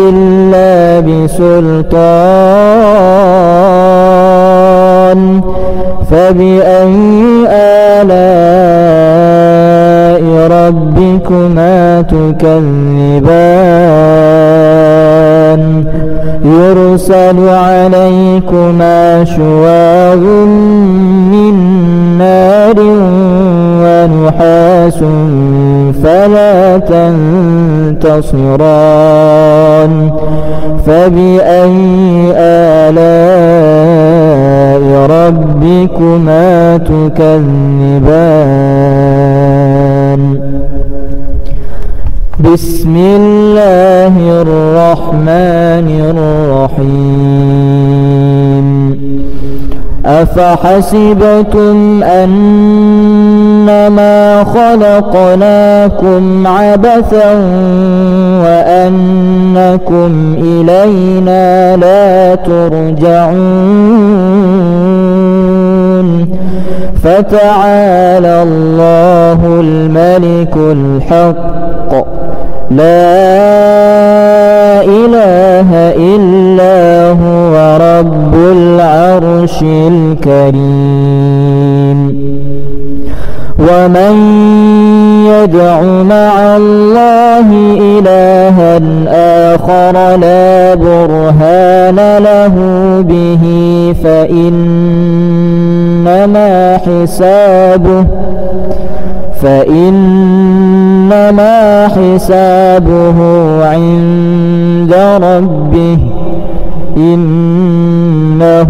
إلا بسلطان فبأي آلاء ربكما تكذبان يرسل عليكما شواظ من نار ونحاس فلا تنتصران فبأي آلاء ربكما تكذبان بسم الله الرحمن الرحيم أفحسبتم أنما خلقناكم عبثا وأنكم إلينا لا ترجعون فتعالى الله الملك الحق لا إله إلا هو رب العرش الكريم ومن يدع مع الله إلها آخر لا برهان له به فإنما حسابه عند ربه إنه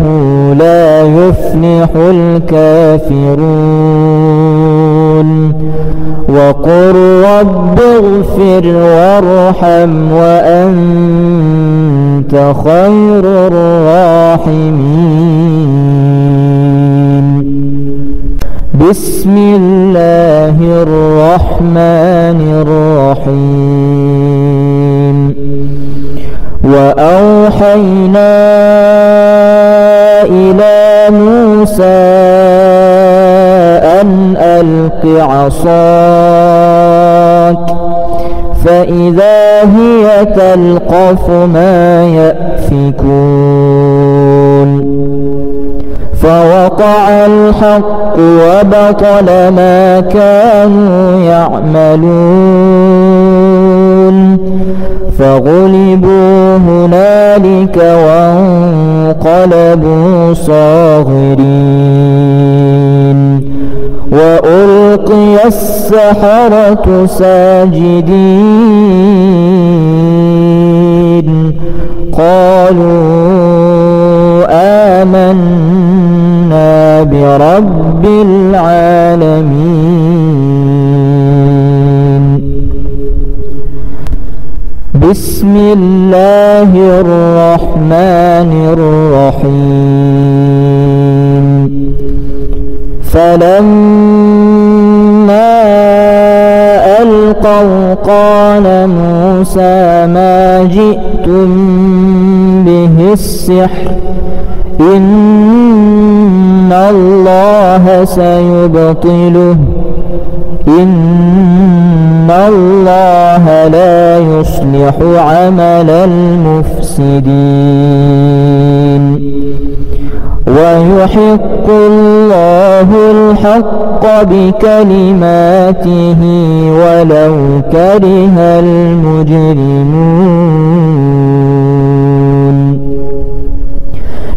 لا يفلح الكافرون وقل رب اغفر وارحم وأنت خير الراحمين بسم الله الرحمن الرحيم وأوحينا إلى موسى أن ألق عصاك فإذا هي تلقف ما يأفكون فوقع الحق وبطل ما كانوا يعملون فغلبوا هنالك وانقلبوا صاغرين وألقي السحرة ساجدين قالوا آمنا برب العالمين بسم الله الرحمن الرحيم فلما ألقوا قال موسى ما جئتم به السحر إن الله سيبطله إن الله لا يصلح عمل المفسدين ويحق الله الحق بكلماته ولو كره المجرمون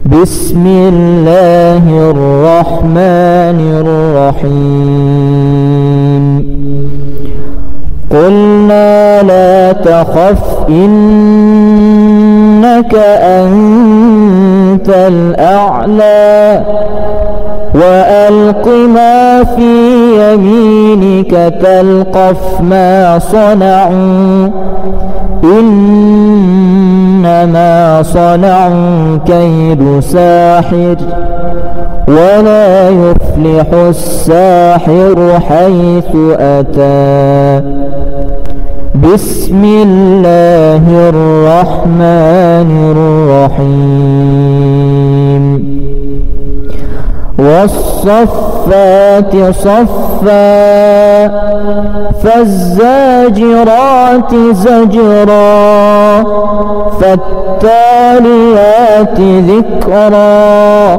بسم الله الرحمن الرحيم قلنا لا تخف إنك أنت الأعلى وألق ما في يمينك تلقف ما صنعوا إنما صنعوا كيد ساحر ولا يفلح الساحر حيث أتى بسم الله الرحمن الرحيم والصفات صفا فالزاجرات زجرا فالتاليات ذكرا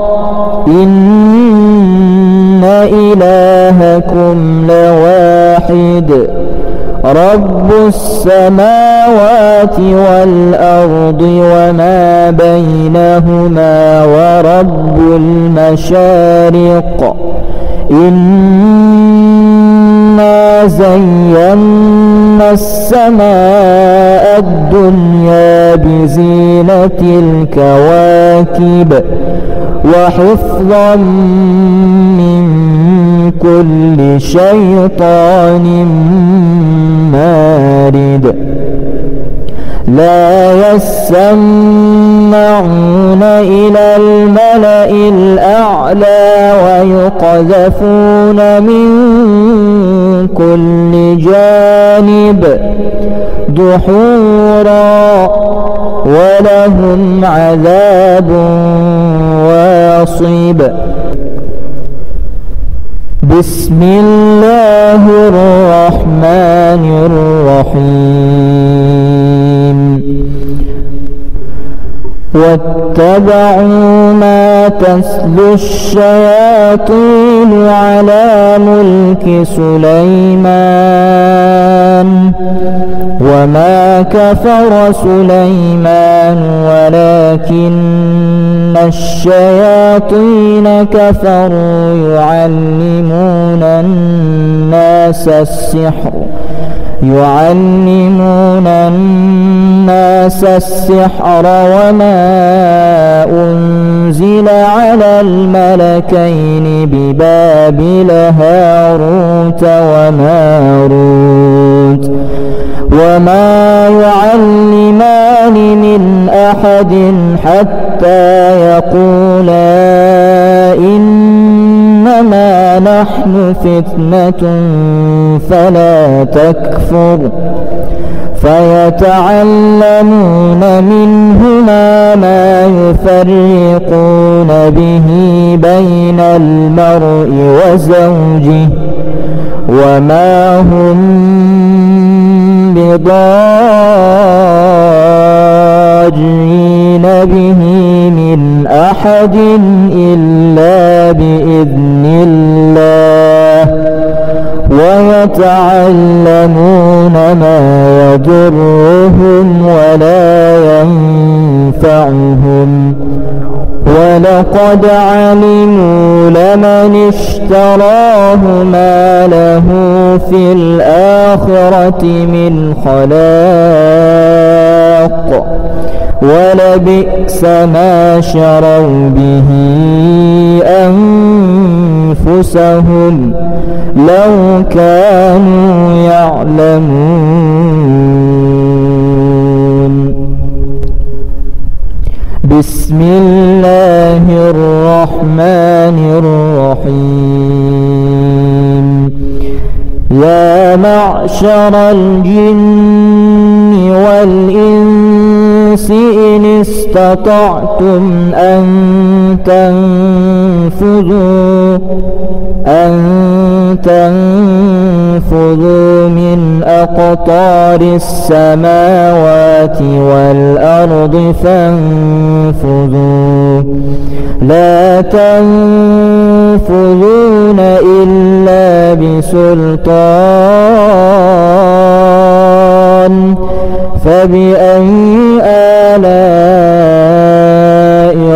إن إلهكم لواحد رب السماوات والأرض وما بينهما ورب المشارق إنا زينا السماء الدنيا زينة الكواكب وحفظا من كل شيطان مارد لا يسمعون إلى الملأ الأعلى ويقذفون من كل جانب دحورا ولهم عذاب واصب. بسم الله الرحمن الرحيم واتبعوا ما تتلو الشياطين على ملك سليمان وما كفر سليمان ولكن الشياطين كفروا يعلمون الناس السحر وما أنزل على الملكين ببابل هاروت وماروت وما يعلمان من أحد حتى يقولا إنما نحن فتنة فلا تكفر فيتعلمون منهما ما يفرقون به بين المرء وزوجه وما هم بضارين به من أحد إلا بإذن الله ويتعلمون ما يضرهم ولا ينفعهم ولقد علموا لمن اشتراه ما له في الآخرة من خلاق ولبئس ما شروا به أنفسهم لو كانوا يعلمون. بسم الله الرحمن الرحيم يا معشر الجن والإنس إن استطعتم أن تنفذوا من أقطار السماوات والأرض فانفذوا لا تنفذون إلا بسلطان فبأي آلاء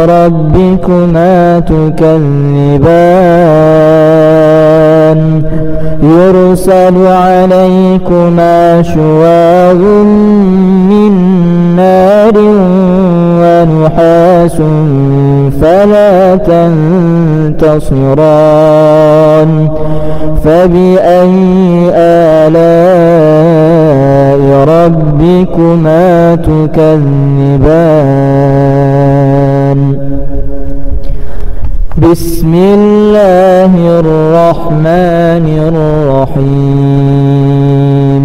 ربكما تكذبان يرسل عليكما شواظ من نار ونحاس فلا تنتصران فبأي آلاء ربكما تكذبان. بسم الله الرحمن الرحيم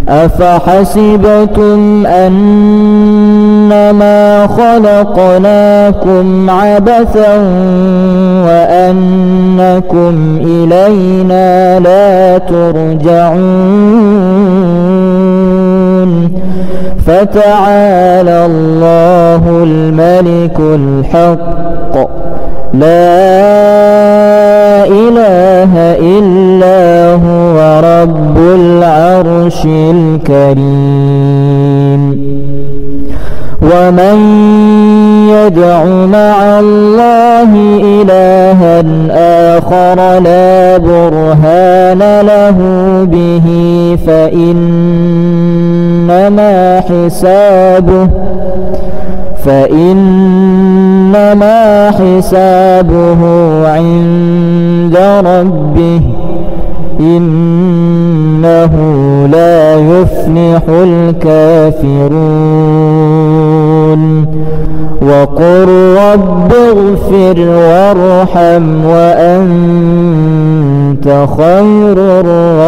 أفحسبتم أنما خلقناكم عبثا وأنكم إلينا لا ترجعون فتعالى الله الملك الحق لا إله إلا هو رب العرش الكريم. ومن يدع مع الله إلها آخر لا برهان له به فإنما حسابه عند ربه إنه لا يفلح الكافرون وقل رب اغفر وارحم وأنت خير الراحمين